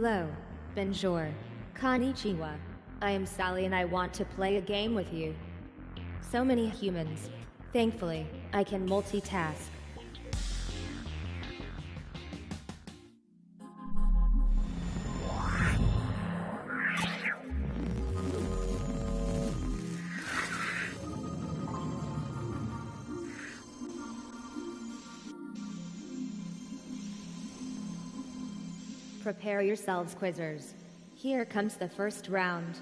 Hello, bonjour, konnichiwa. I am Sally and I want to play a game with you. So many humans. Thankfully, I can multitask. Prepare yourselves, quizzers. Here comes the first round.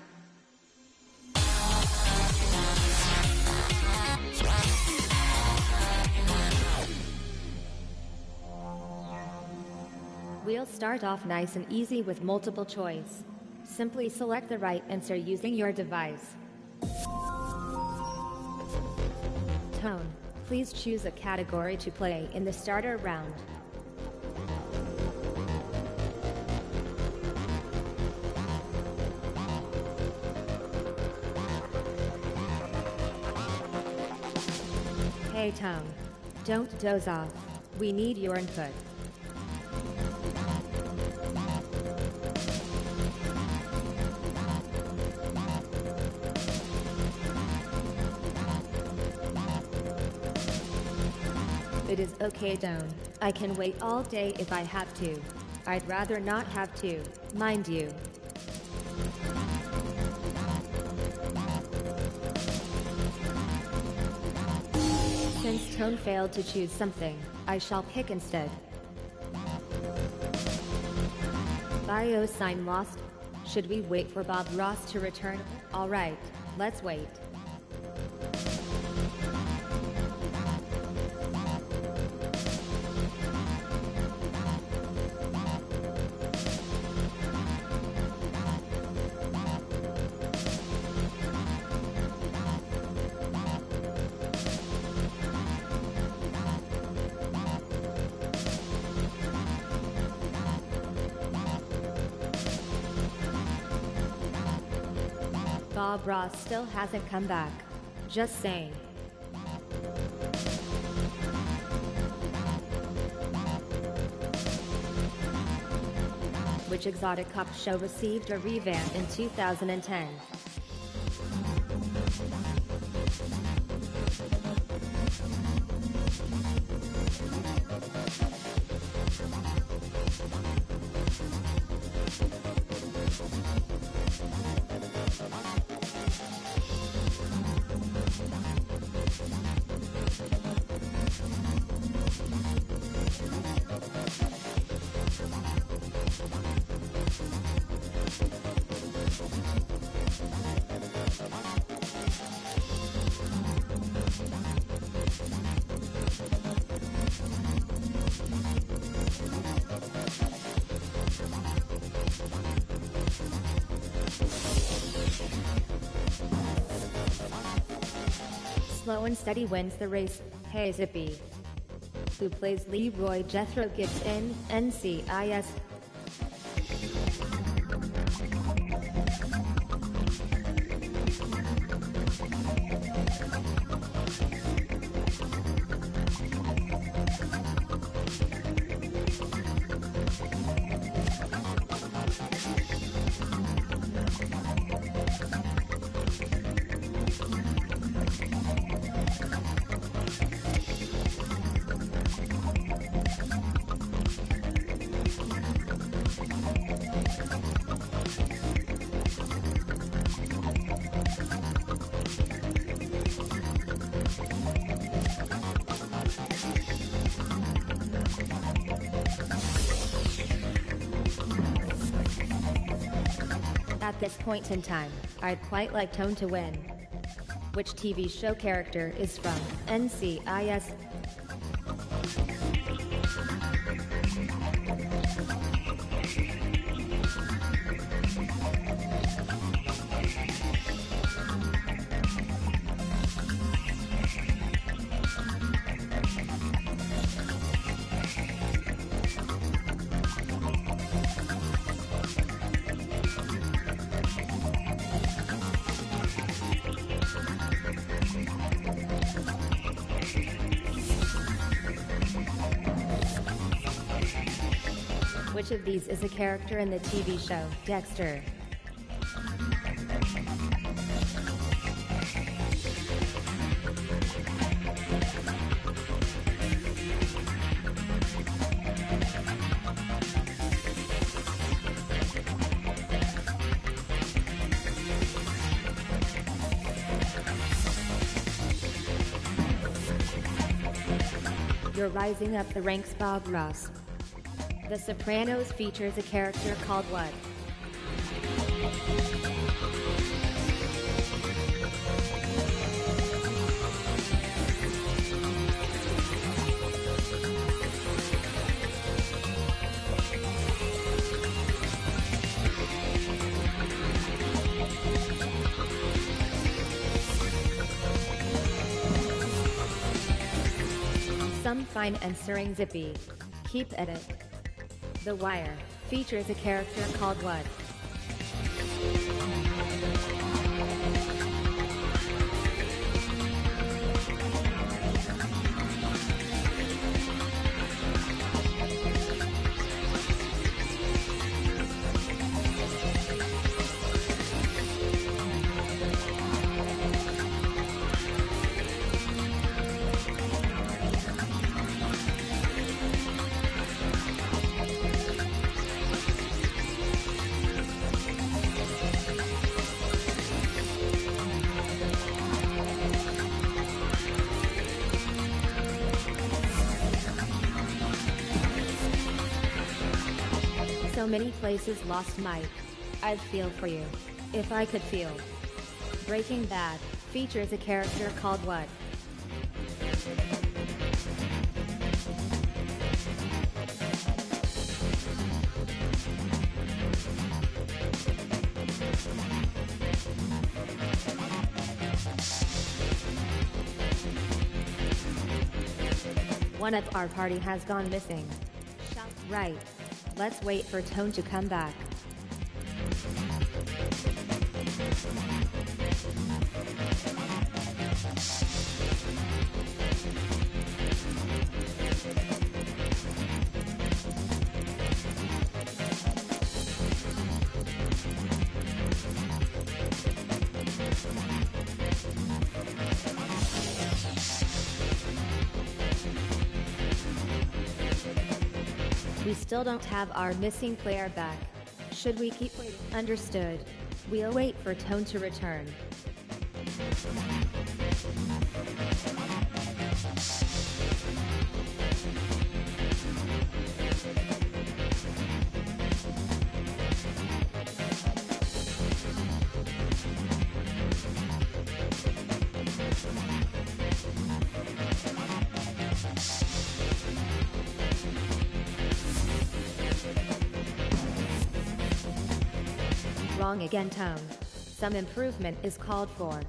We'll start off nice and easy with multiple choice. Simply select the right answer using your device. Tone, please choose a category to play in the starter round. Hey Tone, don't doze off. We need your input. It is okay, Tone. I can wait all day if I have to. I'd rather not have to, mind you. Since Tone failed to choose something, I shall pick instead. Bio sign lost. Should we wait for Bob Ross to return? Alright, let's wait. Bob Ross still hasn't come back. Just saying. Which exotic cop show received a revamp in 2010? Slow and steady wins the race. Hey Zippy. Who plays Leroy Jethro Gibbs in NCIS? At this point in time, I'd quite like Tone to win. Which TV show character is from NCIS? Which of these is a character in the TV show Dexter? You're rising up the ranks, Bob Ross. The Sopranos features a character called what? Some fine answering Zippy. Keep at it. The Wire features a character called what? So many places lost Mike. I'd feel for you. If I could feel. Breaking Bad features a character called what? One at our party has gone missing. Right. Let's wait for Tone to come back. We still don't have our missing player back. Should we keep waiting? Understood. We'll wait for Tone to return. Wrong again, Tone. Some improvement is called for.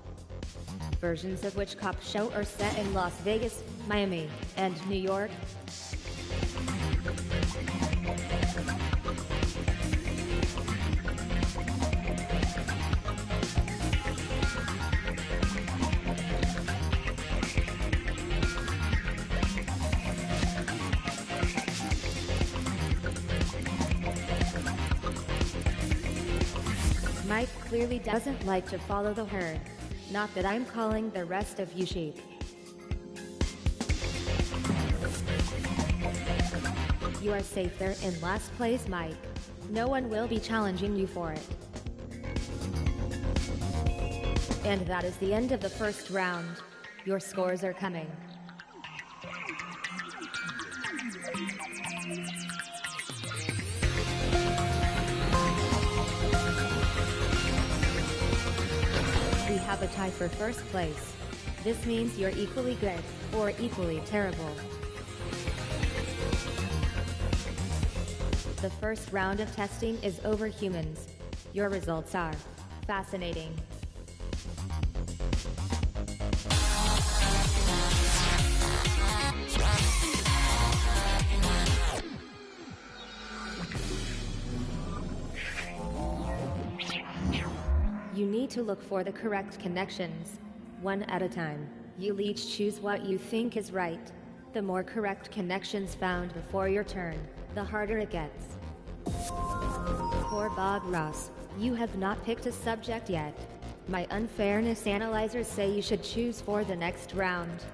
Versions of which cop show are set in Las Vegas, Miami, and New York? Mike clearly doesn't like to follow the herd. Not that I'm calling the rest of you sheep. You are safe there in last place, Mike. No one will be challenging you for it. And that is the end of the first round. Your scores are coming. We have a tie for first place. This means you're equally good, or equally terrible. The first round of testing is over, humans. Your results are fascinating. You need to look for the correct connections, one at a time. You'll each choose what you think is right. The more correct connections found before your turn, the harder it gets. Poor Bob Ross, you have not picked a subject yet. My unfairness analyzers say you should choose for the next round.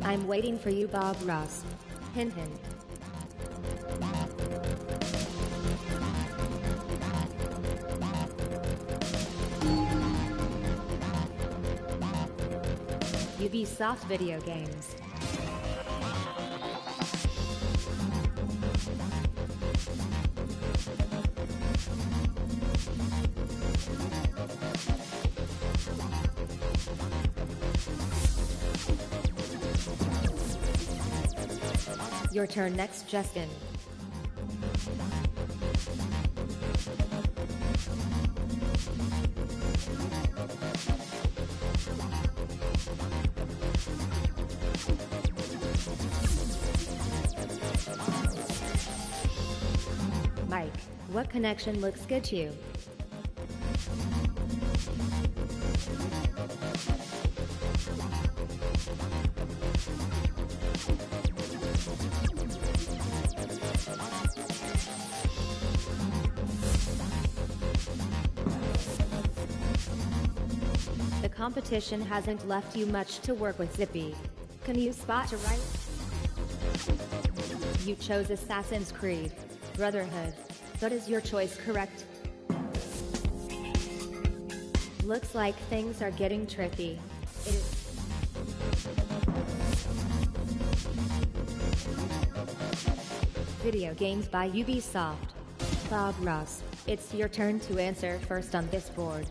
I'm waiting for you, Bob Ross. Hint hint. Ubisoft video games. Your turn next, Justin. Mike, what connection looks good to you? The competition hasn't left you much to work with, Zippy. Can you spot a right? You chose Assassin's Creed Brotherhood, but is your choice correct? Looks like things are getting tricky. It is video games by Ubisoft. Bob Ross, it's your turn to answer first on this board.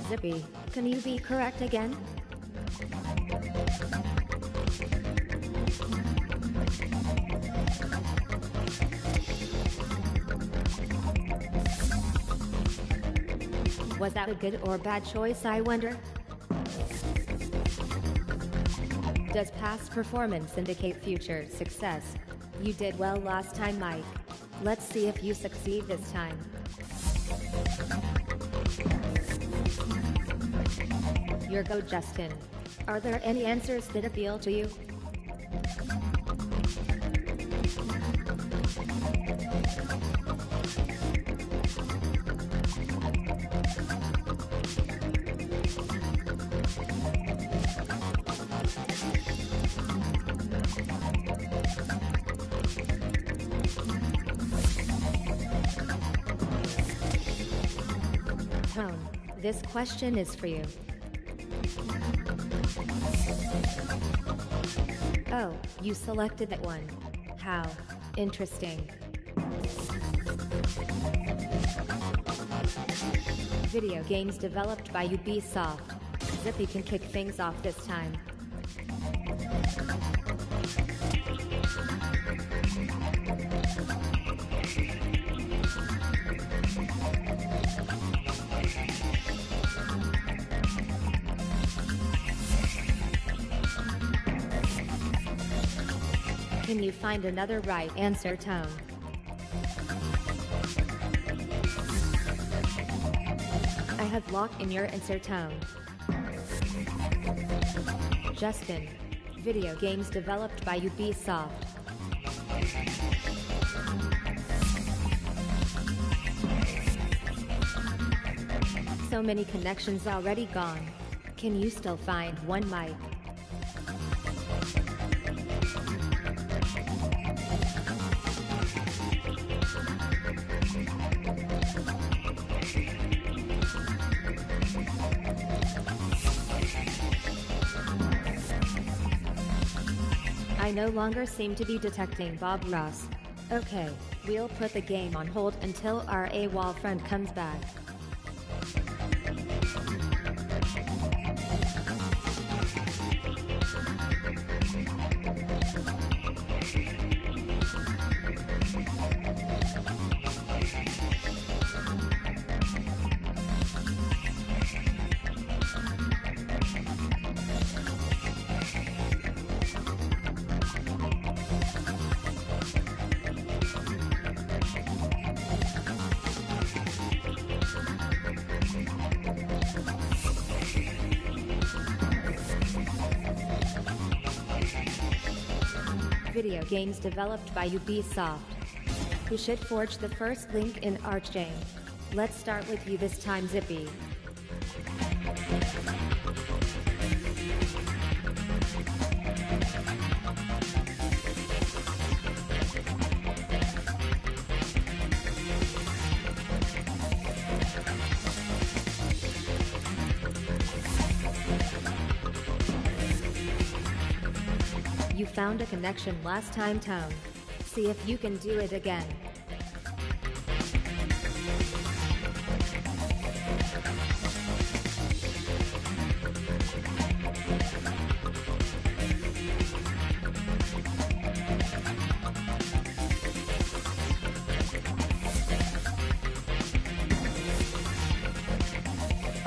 Zippy, can you be correct again? Was that a good or bad choice, I wonder? Does past performance indicate future success? You did well last time, Mike. Let's see if you succeed this time. Your go, Justin. Are there any answers that appeal to you? Tone, this question is for you. Oh, you selected that one. How interesting. Video games developed by Ubisoft. Zippy can kick things off this time. Can you find another right answer, Tone? I have locked in your answer, Tone. Justin. Video games developed by Ubisoft. So many connections already gone. Can you still find one, Mike? I no longer seem to be detecting Bob Ross. Okay, we'll put the game on hold until our AWOL friend comes back. Video games developed by Ubisoft. Who should forge the first link in our chain? Let's start with you this time, Zippy. You found a connection last time, Tone. See if you can do it again.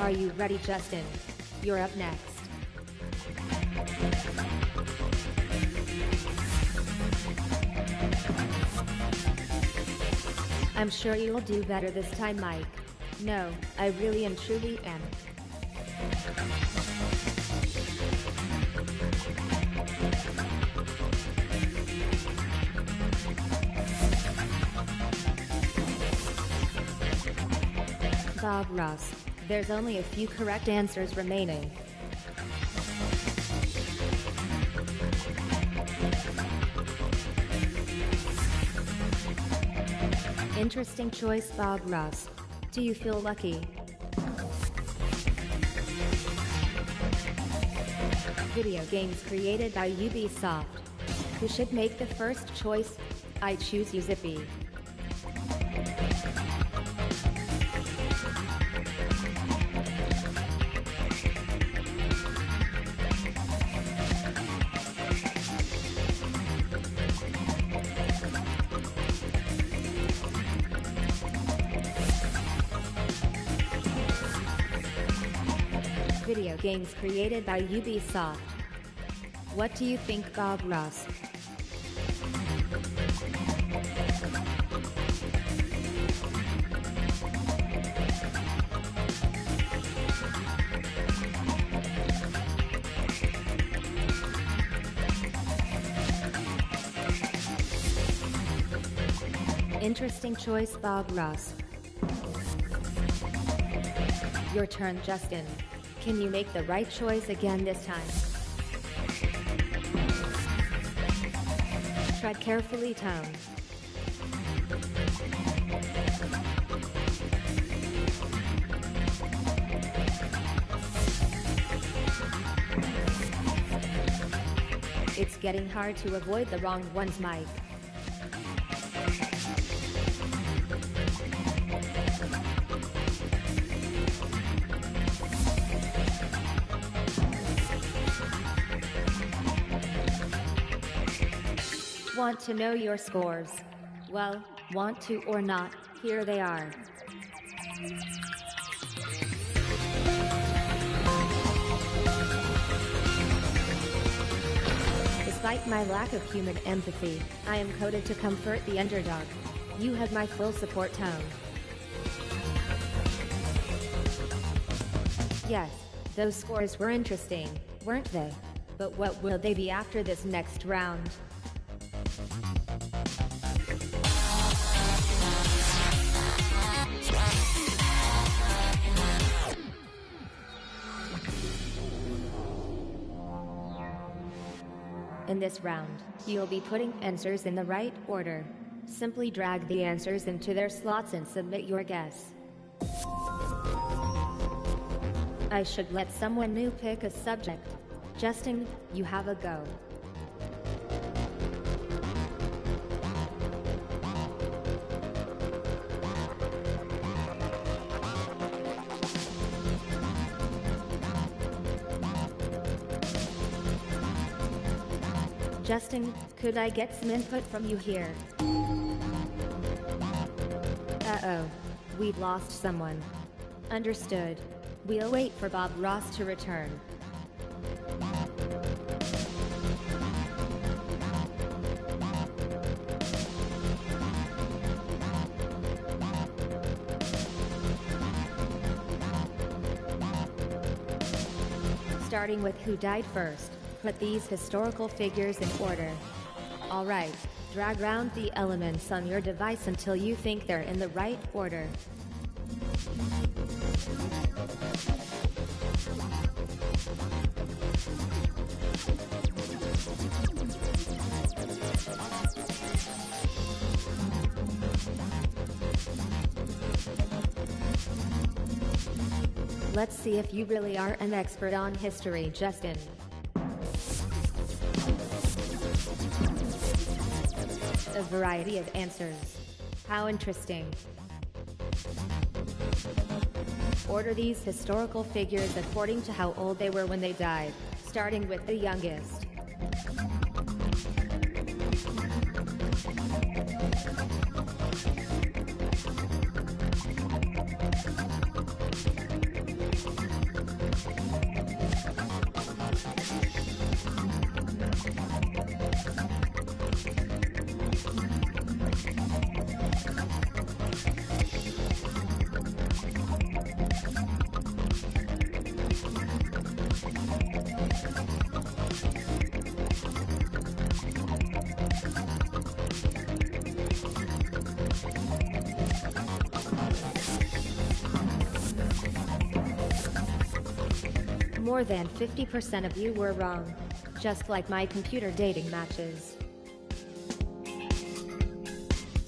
Are you ready, Justin? You're up next. I'm sure you'll do better this time, Mike. No, I really and truly am. Bob Ross. There's only a few correct answers remaining. Interesting choice, Bob Ross. Do you feel lucky? Video games created by Ubisoft. Who should make the first choice? I choose you, Zippy. Video games created by Ubisoft. What do you think, Bob Ross? Interesting choice, Bob Ross. Your turn, Justin. Can you make the right choice again this time? Tread carefully, Tone. It's getting hard to avoid the wrong ones, Mike. Want to know your scores? Well, want to or not, here they are. Despite my lack of human empathy, I am coded to comfort the underdog. You have my full support, Tone. Yes, those scores were interesting, weren't they? But what will they be after this next round? In this round, you'll be putting answers in the right order. Simply drag the answers into their slots and submit your guess. I should let someone new pick a subject. Justin, you have a go. Justin, could I get some input from you here? Uh-oh. We've lost someone. Understood. We'll wait for Bob Ross to return. Starting with who died first, put these historical figures in order. Alright, drag round the elements on your device until you think they're in the right order. Let's see if you really are an expert on history, Justin. A variety of answers. How interesting. Order these historical figures according to how old they were when they died, starting with the youngest. More than 50% of you were wrong, just like my computer dating matches.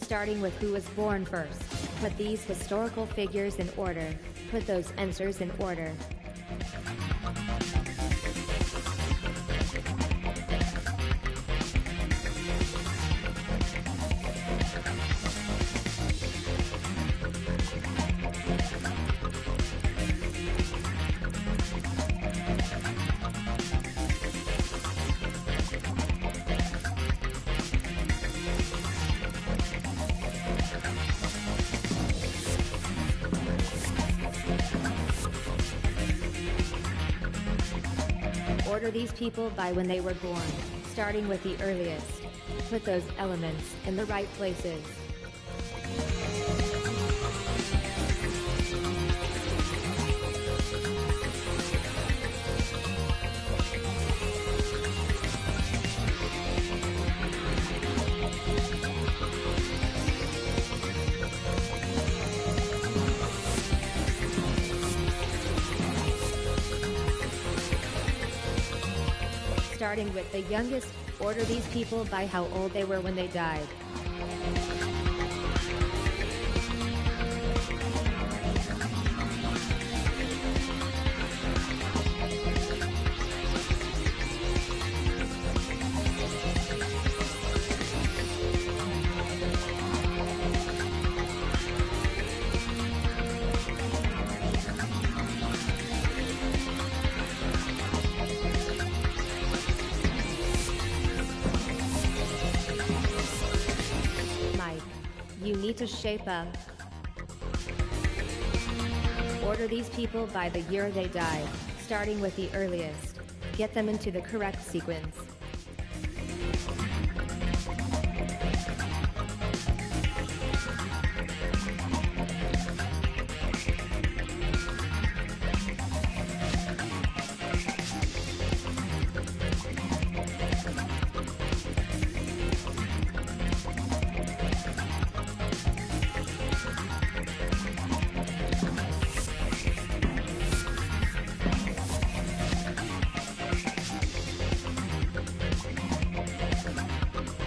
Starting with who was born first, put these historical figures in order, put those answers in order. Order these people by when they were born, starting with the earliest. Put those elements in the right places. Starting with the youngest, order these people by how old they were when they died. You need to shape up. Order these people by the year they died, starting with the earliest. Get them into the correct sequence.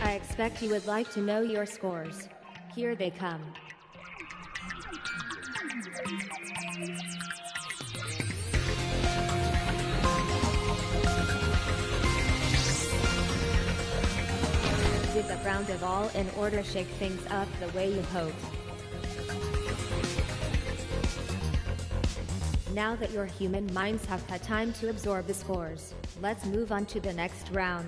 I expect you would like to know your scores. Here they come. Did the round of all in order shake things up the way you hoped? Now that your human minds have had time to absorb the scores, let's move on to the next round.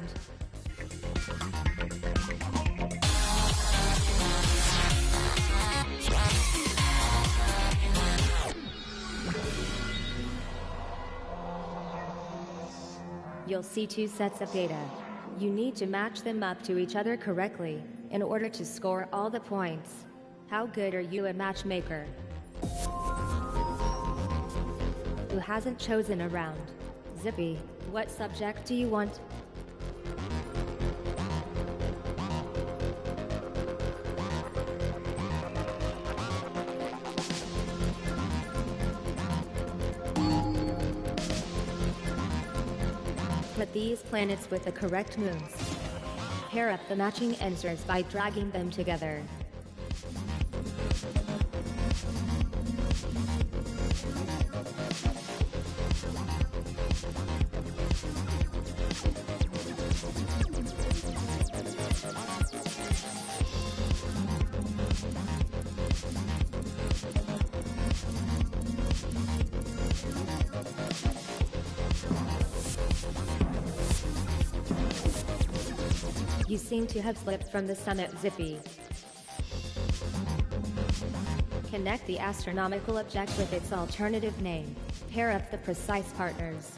You'll see two sets of data. You need to match them up to each other correctly in order to score all the points. How good are you a matchmaker? Who hasn't chosen a round? Zippy, what subject do you want? Put these planets with the correct moons. Pair up the matching answers by dragging them together. You seem to have slipped from the summit, Zippy. Connect the astronomical object with its alternative name. Pair up the precise partners.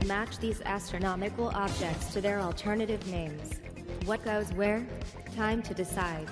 Match these astronomical objects to their alternative names. What goes where? Time to decide.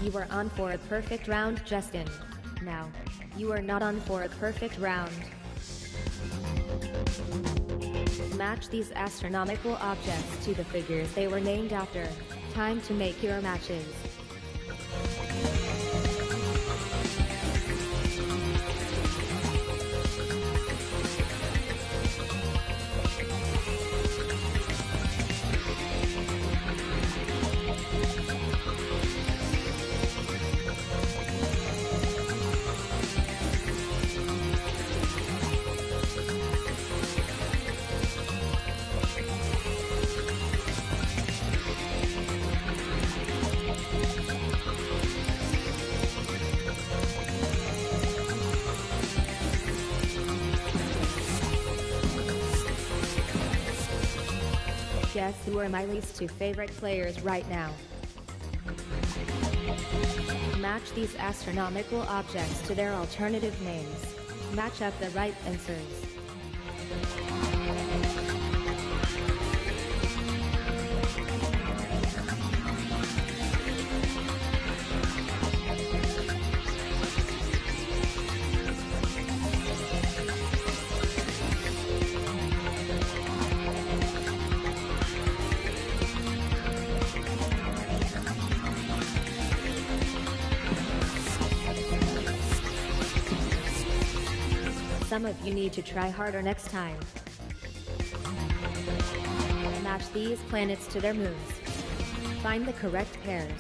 You were on for a perfect round, Justin. Now, you are not on for a perfect round. Match these astronomical objects to the figures they were named after. Time to make your matches. Guess who are my least two favorite players right now? Match these astronomical objects to their alternative names. Match up the right answers. Some of you need to try harder next time. Match these planets to their moons. Find the correct pairs.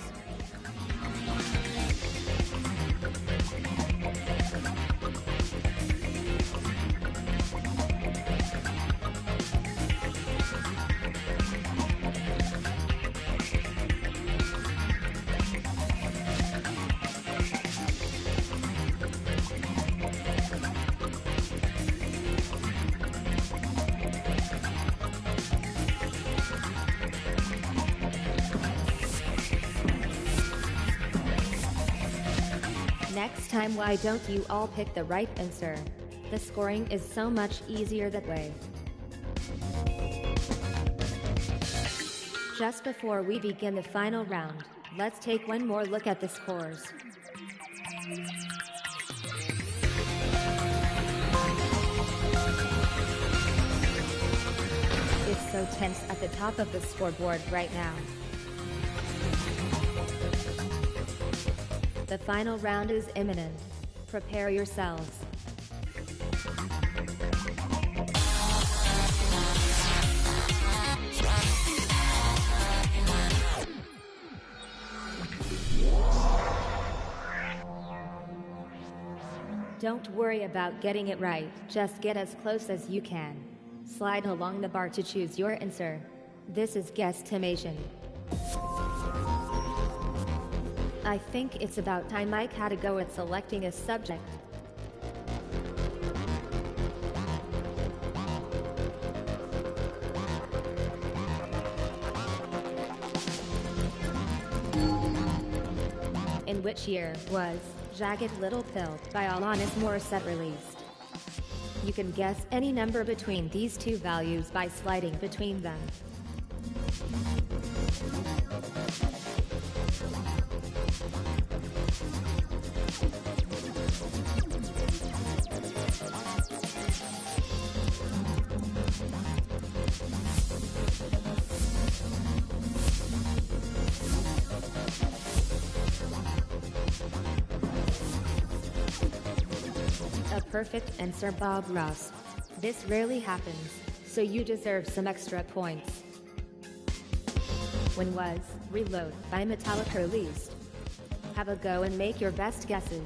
Next time, why don't you all pick the right answer? The scoring is so much easier that way. Just before we begin the final round, let's take one more look at the scores. It's so tense at the top of the scoreboard right now. The final round is imminent. Prepare yourselves. Don't worry about getting it right, just get as close as you can. Slide along the bar to choose your answer. This is guesstimation. I think it's about time Mike had a go at selecting a subject. In which year was Jagged Little Pill by Alanis Morissette released? You can guess any number between these two values by sliding between them. A perfect answer, Bob Ross. This rarely happens, so you deserve some extra points. When was Reload by Metallica released? Have a go and make your best guesses.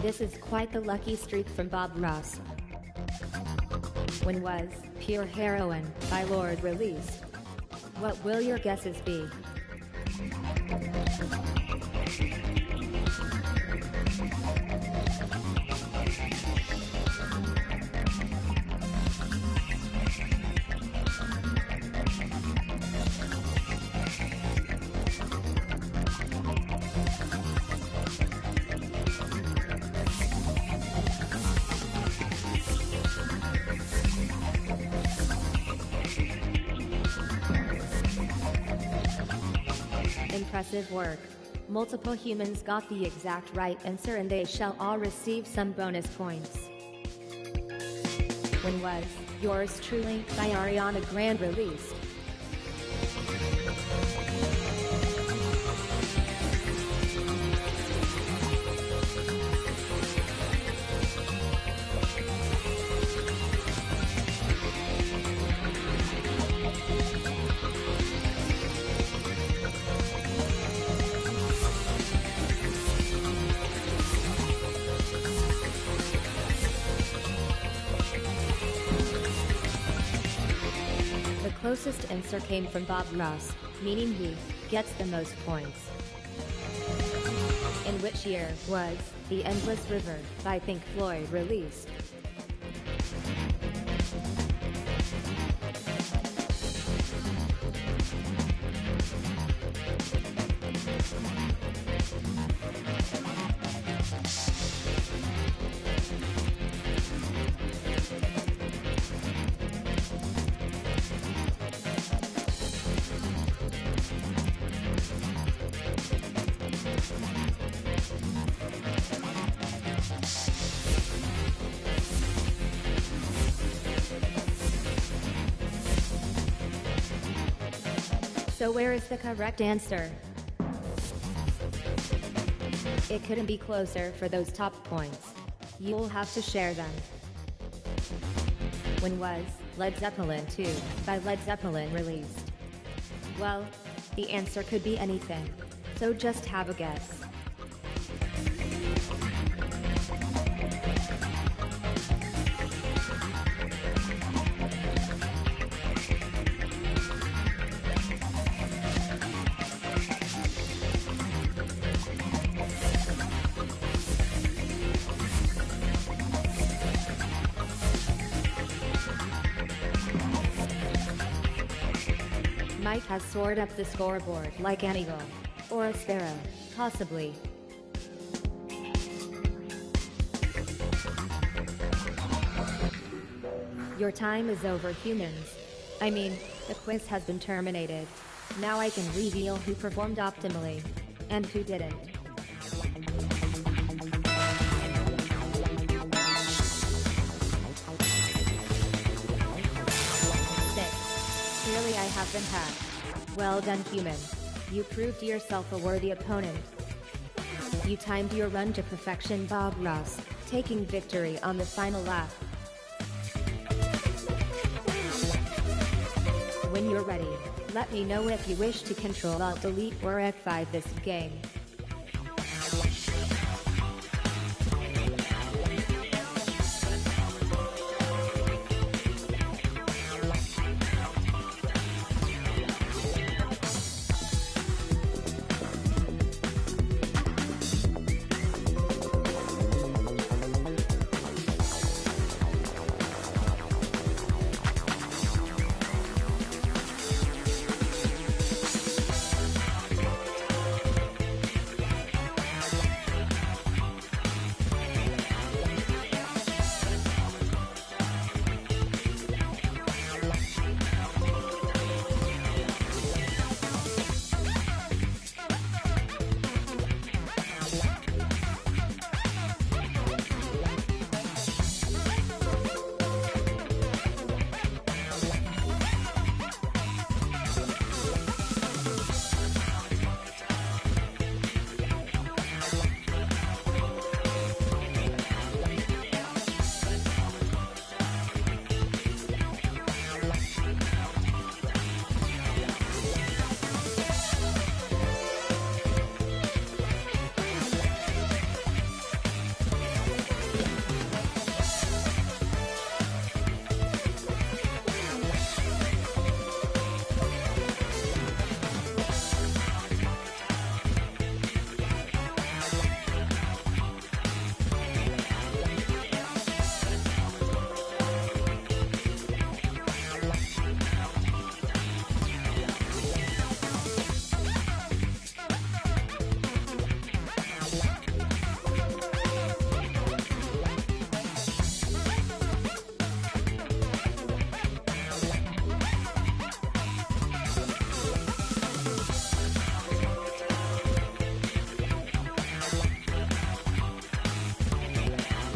This is quite the lucky streak from Bob Ross. When was Pure Heroin by Lorde released? What will your guesses be? Impressive work. Multiple humans got the exact right answer and they shall all receive some bonus points. When was Yours Truly by Ariana Grande released? The closest answer came from Bob Ross, meaning he gets the most points. In which year was The Endless River by Pink Floyd released? So where is the correct answer? It couldn't be closer for those top points. You'll have to share them. When was Led Zeppelin 2 by Led Zeppelin released? Well, the answer could be anything, so just have a guess. Mike has soared up the scoreboard like an eagle. Or a sparrow, possibly. Your time is over, humans. I mean, the quiz has been terminated. Now I can reveal who performed optimally and who didn't. been hacked. Well done, human. You proved yourself a worthy opponent. You timed your run to perfection, Bob Ross, taking victory on the final lap. When you're ready, let me know if you wish to Control Alt Delete or F5 this game.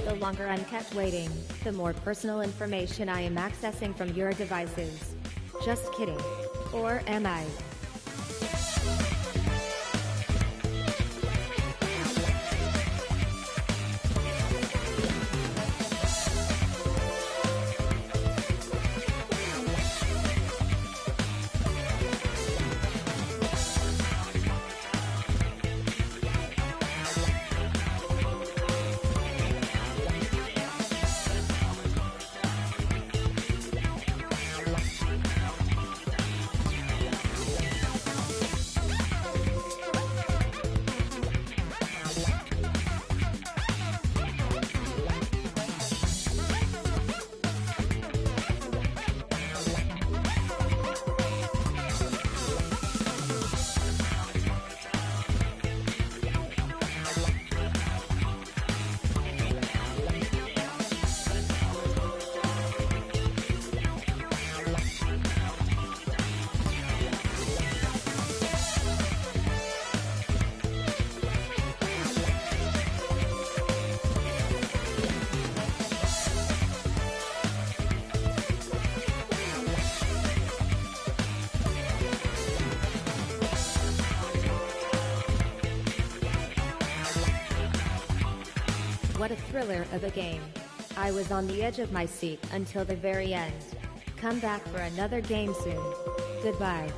The longer I'm kept waiting, the more personal information I am accessing from your devices. Just kidding. Or am I? What a thriller of a game. I was on the edge of my seat until the very end. Come back for another game soon. Goodbye.